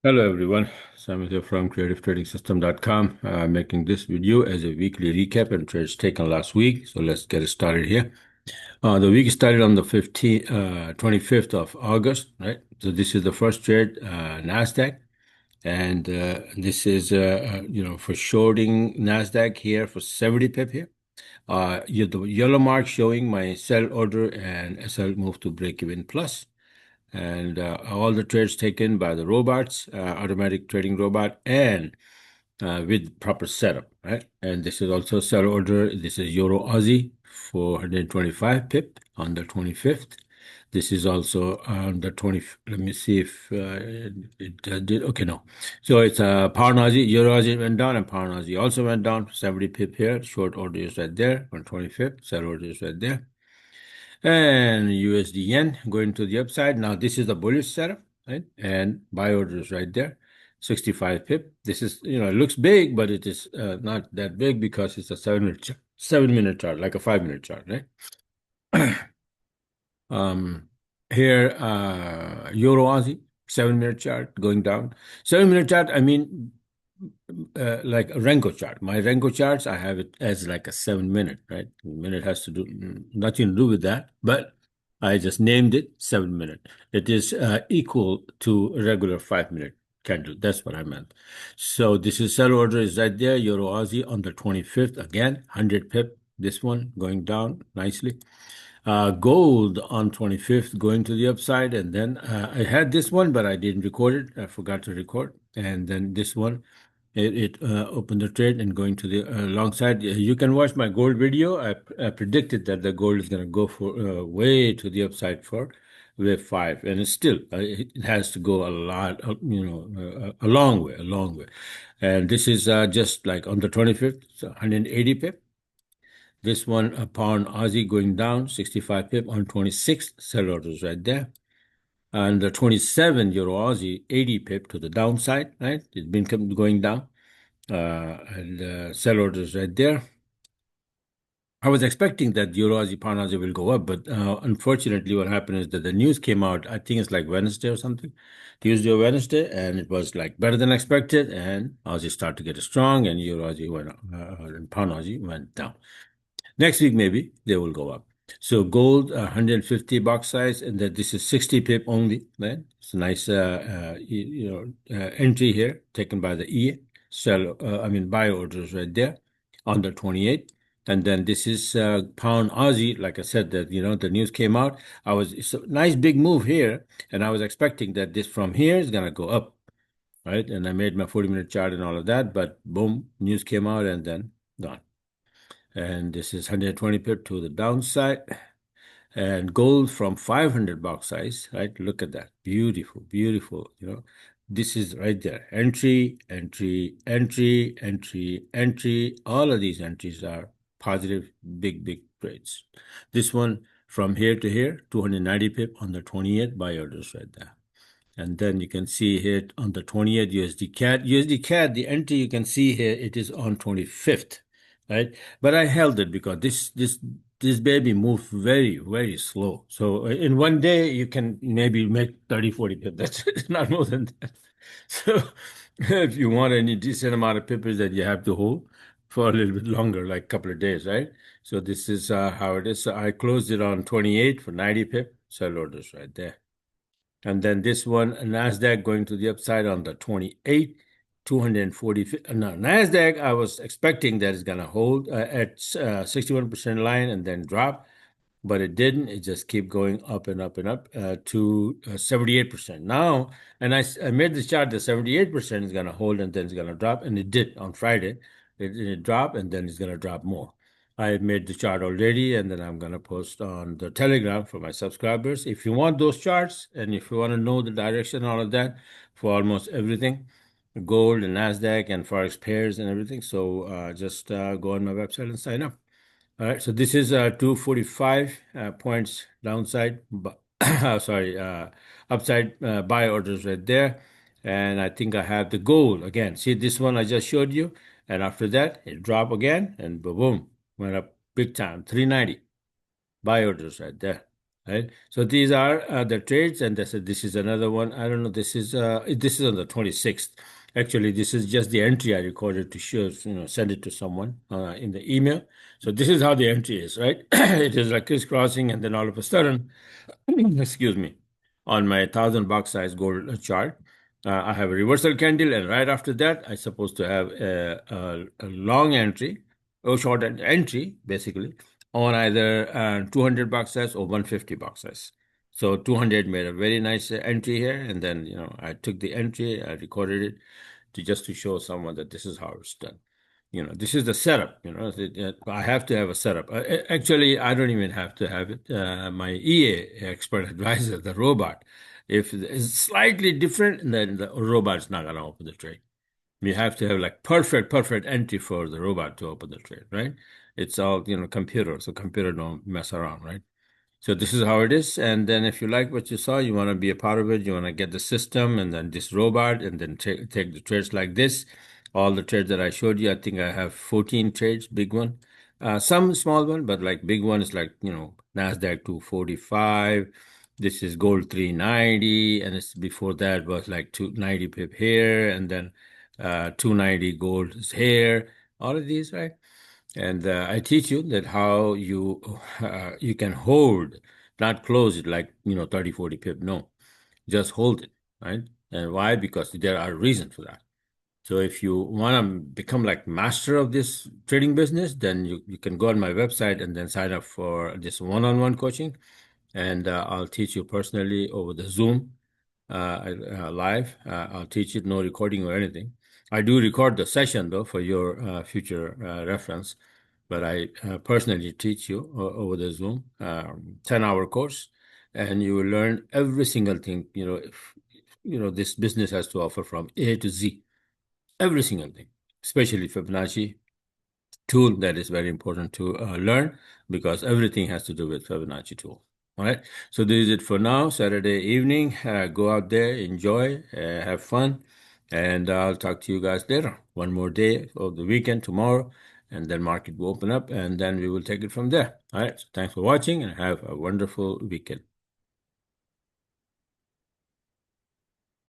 Hello everyone, Sam here from creativetrading.com, making this video as a weekly recap and trades taken last week. So let's get it started here. The week started on the 25th of August, right? So this is the first trade, Nasdaq, and this is for shorting Nasdaq here for 70 pip here. The yellow mark showing my sell order and SL move to break even plus. And all the trades taken by the robots, automatic trading robot, and with proper setup, right? And this is also sell order. This is Euro Aussie 425 pip on the 25th. This is also on the 20. Let me see if it did. Okay, no. So it's pound Aussie, Euro Aussie went down, and pound Aussie also went down. 70 pip here. Short order is right there on 25th. Sell order is right there. And USD yen going to the upside. Now this is the bullish setup, right? And buy order is right there, 65 pip. This is, it looks big, but it is not that big because it's a 7-minute chart, like a 5-minute chart, right? um, Here, Euro Aussie, 7-minute chart going down. 7-minute chart, I mean, like a Renko chart. My Renko charts, I have it as like a 7-minute, right? Minute has to do nothing to do with that, but I just named it 7-minute. It is equal to a regular 5-minute candle. That's what I meant. So this is sell order is right there. Euro Aussie on the 25th again, 100 pip. This one going down nicely. Gold on 25th going to the upside, and then I had this one, but I didn't record it. I forgot to record, and then this one. It opened the trade and going to the long side. You can watch my gold video. I predicted that the gold is going to go for way to the upside for wave 5, and it's still it has to go a lot, a long way, a long way. And this is just like on the 25th, so 180 pip. This one, a pound Aussie going down, 65 pip on 26th. Sell orders right there. And the 27 Euro Aussie, 80 pip to the downside, right? It's been going down. And sell orders right there. I was expecting that Euro Aussie Pound Aussie will go up, but unfortunately, what happened is that the news came out. I think it's like Wednesday or something, Tuesday or Wednesday, and it was like better than expected. And Aussie started to get strong, and Euro Aussie went up, and Pound Aussie went down. Next week, maybe they will go up. So gold, 150 box size, and that this is 60 pip only. Right? It's a nice, entry here taken by the E. Sell, buy orders right there on the 28th. And then this is pound Aussie. Like I said, that the news came out. It's a nice big move here, and I was expecting that this from here is gonna go up, right? And I made my 40-minute chart and all of that, but boom, news came out and then gone. And this is 120 pip to the downside. And gold from 500 box size, right? Look at that. Beautiful, beautiful. This is right there. Entry, entry, entry, entry, entry. All of these entries are positive, big, big trades. This one from here to here, 290 pip on the 28th buy orders right there. And then you can see here on the 28th USD CAD. USD CAD, the entry you can see here, it is on 25th, right? But I held it because this baby moved very, very slow. So in one day, you can maybe make 30, 40 pips. That's not more than that. So if you want any decent amount of pippers that you have to hold for a little bit longer, like a couple of days, right? So this is how it is. So I closed it on 28 for 90 pip. Sell orders right there. And then this one, Nasdaq going to the upside on the 28th. 240. No, Nasdaq, I was expecting that it's going to hold at 61% line and then drop, but it didn't. It just kept going up and up and up to 78%. Now, and I made this chart that 78% is going to hold and then it's going to drop, and it did on Friday. It dropped and then it's going to drop more. I made the chart already, and then I'm going to post on the Telegram for my subscribers. If you want those charts and if you want to know the direction, all of that for almost everything, gold and Nasdaq and Forex pairs and everything. So just go on my website and sign up. All right. So this is 245 points downside, sorry, upside buy orders right there. And I think I have the gold again. See this one I just showed you. And after that, it dropped again and boom, went up big time, 390 buy orders right there. right? So these are the trades, and this is another one. I don't know. This is on the 26th. Actually, this is just the entry I recorded to show, send it to someone in the email. So this is how the entry is, right? It is like crisscrossing, and then all of a sudden, excuse me, on my 1,000 buck size gold chart, I have a reversal candle, and right after that, I'm supposed to have a long entry, or short entry, basically, on either 200 buck size or 150 buck size. So 200 made a very nice entry here, and then I took the entry, I recorded it to show someone that this is how it's done. This is the setup. I have to have a setup. Actually, I don't even have to have it. My EA expert advisor, the robot, if it's slightly different, then the robot's not going to open the trade. You have to have like perfect entry for the robot to open the trade, right? It's all, computer, so computer don't mess around, right? So this is how it is. And then if you like what you saw, you want to be a part of it, you want to get the system and then this robot and then take the trades like this. All the trades that I showed you, I think I have 14 trades, big one. Some small one, but like big one is like, Nasdaq 245. This is gold 390. And it's before that was like 290 pip here. And then 290 gold is here. All of these, right? And I teach you that how you can hold, not close it like 30, 40 pip. No, just hold it, right? And why? Because there are reasons for that. So if you want to become like master of this trading business, then you can go on my website and then sign up for this one-on-one coaching, and I'll teach you personally over the Zoom live. I'll teach it, no recording or anything. I do record the session though for your future reference, but I personally teach you over the Zoom 10-hour course, and you will learn every single thing this business has to offer from A to Z, every single thing, especially Fibonacci tool. That is very important to learn because everything has to do with Fibonacci tool. All right. So this is it for now. Saturday evening. Go out there, enjoy, have fun, and I'll talk to you guys later. One more day of the weekend tomorrow, and then market will open up, and then we will take it from there. All right. So thanks for watching, and have a wonderful weekend.